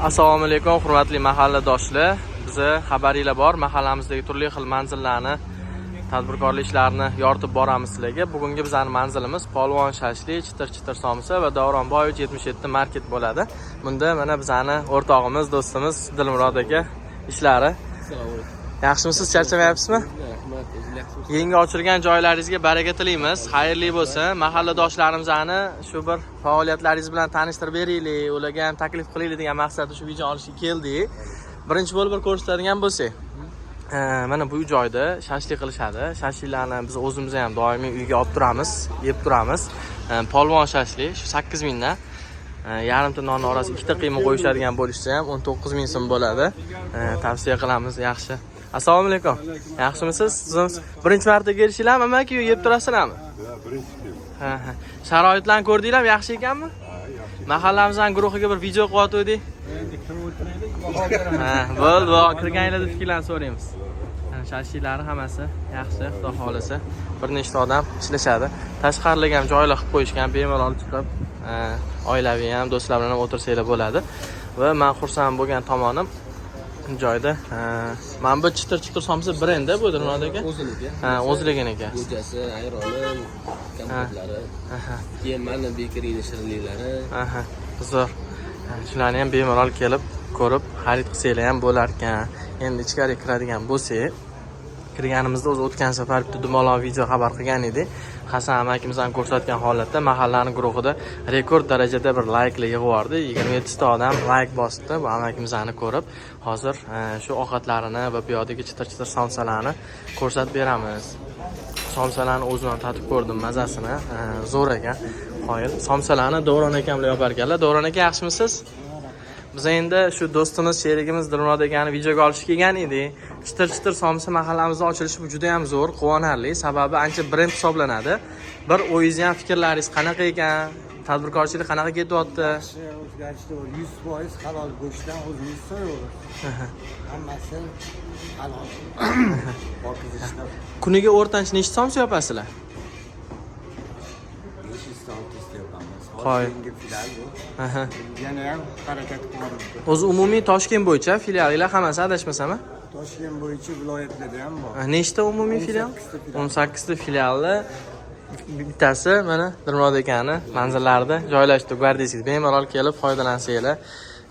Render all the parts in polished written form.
Assalomu alaykum, hurmatli mahalladoshlar. Bizni xabaringlar bor, mahallamizdagi turli xil manzillarni, tadbirkorlik ishlarini yoritib boramiz sizlarga. Bugungi bizning manzilimiz Polvon Shashli, Chitir somsa va Davronboyevich 77 market bo'ladi. Bunda mana bizning o'rtog'imiz, do'stimiz Dilmurod aka ishlari. Yaxshimisiz, charchamayapsizmi? Yangi ochilgan joylaringizga baraka tilaymiz. Xayrli bo'lsin. Mahalladoshlarimizni shu bir faoliyatlaringiz bilan tanishtirib beraylik, ularga ham taklif qilaylik degan maqsadda shu video olishga keldik. Birinchi bo'lib bir ko'rsatadigan bo'lsak, mana bu joyda shashlik qilishadi. Shashliklarni biz o'zimiz ham doimiy uyga olib turamiz, yeb turamiz. Polvon shashli shu 8 mingdan yarimta non orasiga ikkita qiyma qo'yishadigan bo'lishsa ham 19 ming so'm bo'ladi. Tavsiya qilamiz, yaxshi. Assalomu alaykum. Yaxshimisiz? Siz birinchi marta kelishinglarmi, amaki, yeb turasizlarmi? Ha. Sharoitlarni ko'rdinglarmi, yaxshi ekanmi? Mahallamizning guruhiga bir video qo'yatdik. Ha, bo'ldi, kirganinglarda fikrlarni so'raymiz. Shashliklari hammasi yaxshi, xudo xolisa. Bir nechta odam ishlashadi. Tashqariga ham joylar qilib qo'yishgan, bemalol chiqib, oilaviy ham, do'stlar bilan ham o'tirsanglar bo'ladi. Va men xursand bo'lgan tomonim joyda mana bu chitir somsa brendi bu Dilmurod aka. O'ziniki. Ha, o'zliginiki. Go'jasi, ayroni, kompotlari. Keyin mana bekerini shirinliklari. Zo'r. Shularni ham bemalol kelib, ko'rib, xarid qilsanglar ham bo'lar ekan. Endi ichkariga kiradigan bo'lsak, kirganimizda o'zi o'tgan safar bitta dumaloq video xabar qilgan edik. Hasan amakimizdan ko'rsatgan holatda mahallaning guruhida rekord darajada bir layklar yig'yordi. 27 ta odam layk bosdi bu amakimizni ko'rib. Hozir shu ovqatlarini va bu yerdagi chitir somsalarni ko'rsatib beramiz. Somsalarni o'zimdan tatib ko'rdim, mazasini zo'r ekan. Qoyil. Somsalarni Davron akam bilan yoparkanlar. Davron aka, yaxshimisiz? Biz endi shu do'stimiz, sherigimiz Dilmurod akani videoga olishga kelgan edik. Chitir somsa mahallamizda ochilishi bu juda ham zo'r, quvonarli. Sababi ancha brend hisoblanadi. Bir o'yingiz ham, fikrlaringiz qanaqa ekan? Tadbirkorchilik qanaqa ketyapti? O'zgarishlar 100% halol go'shtdan o'zimiz so'yamiz. Hammasi halol. Kuniga o'rtancha nechta somsa yopasizlar? Qo'y. Yana ham harakat qilamiz. O'zi umumiy Toshkent bo'yicha filiallar hammasi adashmasam-a? Toshkent bo'yicha viloyatlarda ham bor. Nechta umumiy filial? 18 ta filialda bittasi mana Dilmurod akani manzillarida joylashdi. Gvardiyasiga bemalol kelib foydalansanglar,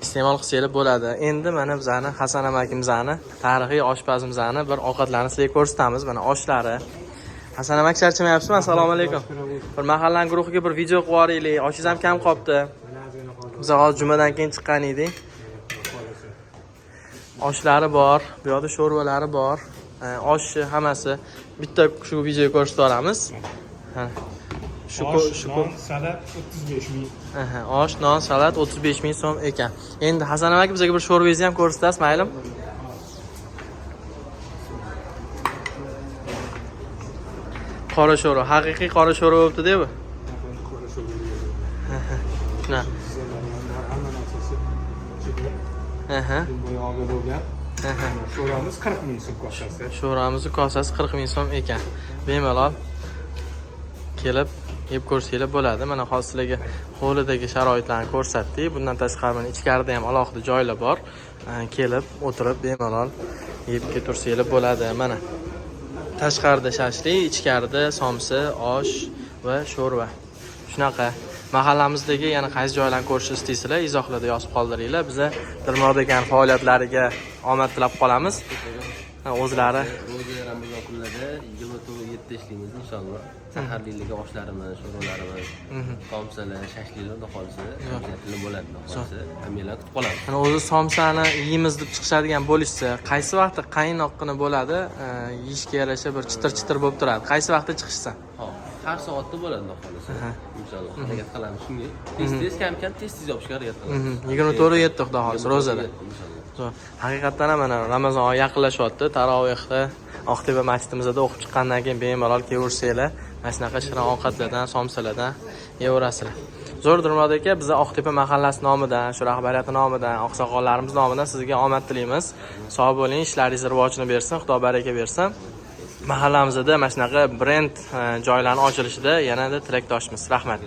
iste'mol qilsanglar bo'ladi. Endi mana bizani Hasan amakimizni, tarixiy oshpazimizni bir ovqatlarni sizga ko'rsatamiz. Mana oshlari. Hasan amak, charchamayapsizmi? Assalomu alaykum. Bir mahallaning guruhiga bir video qilib yuboraylik. Oshingiz ham kam qolibdi. Biz hozir jumadan keyin chiqqan edik. Oshlari bor, bu yerda sho'rvalari bor. Oshni hammasi bitta shu videoga ko'rsatib olamiz. Shu salat 35 ming. Osh, non, salat 35 ming so'm ekan. Endi Hasan aka bizga bir sho'rvangizni ham ko'rsatasiz, maylim? Qora sho'rva, haqiqiy qora sho'rva bo'libdi-da bu. Shuna. Bo'yog'i bo'lgan. Sho'ramiz 40 ming so'm kosasi. Sho'ramizni kosasi 40 ming so'm ekan. Bemalol kelib yeb ko'rsanglar bo'ladi. Mana hozir sizlarga hovlidagi sharoitlarni ko'rsatdik. Bundan tashqari mana ichkarida ham alohida joylar bor. Kelib, o'tirib bemalol yeb ketaversanglar bo'ladi. Mana tashqarida shashlik, ichkarida somsa, osh va sho'rva. Shunaqa. Mahallamizdagi yana qaysi joylarni ko'rishni istaysizlar, izohlarda yozib qoldiringlar. Biza Dilmurod akaning faoliyatlariga omad tilab qolamiz. O'zlari Ro'za Ramazon kunlarida 27 ishlaymiz inshaalloh. Saharliklarga oshlarimiz, sho'rvalarimiz, somsalar, shashliklar xudo xolisa bo'ladi, xudo xolisa. Hammalar kutib qolamiz. Mana o'zi somsani yeymiz deb chiqishadigan bo'lishsa, qaysi vaqtda qaynoqqina bo'ladi, yeyishga yarasha bir chitir bo'lib turadi. Qaysi vaqtda chiqishsa? Hop, har soatda bo'ladi, xudo xolisa. Inshaalloh harakat qilamiz shunga. Tez kam tez yopishga harakat qilamiz. 24/7 xudo xolisa ro'zada. Haqiqatdan ham mana Ramazon oyi yaqinlashyapti. Tarovehda Oqtepa masjidimizda o'qib chiqqandan keyin bemalol kelaversanglar, mana shunaqa shirin ovqatlardan, somsalardan yeyaverasizlar. Zo'r Dilmurod aka, biz Oqtepa mahallasi nomidan, shu rahbariyati nomidan, oqsoqollarimiz nomidan sizga omad tilaymiz. Sog' bo'ling, ishlaringiz rivojini bersin, Xudo baraka bersin. Mahallamizda mana shunaqa brend joylarning ochilishida yanada tilakdoshmiz. Rahmat.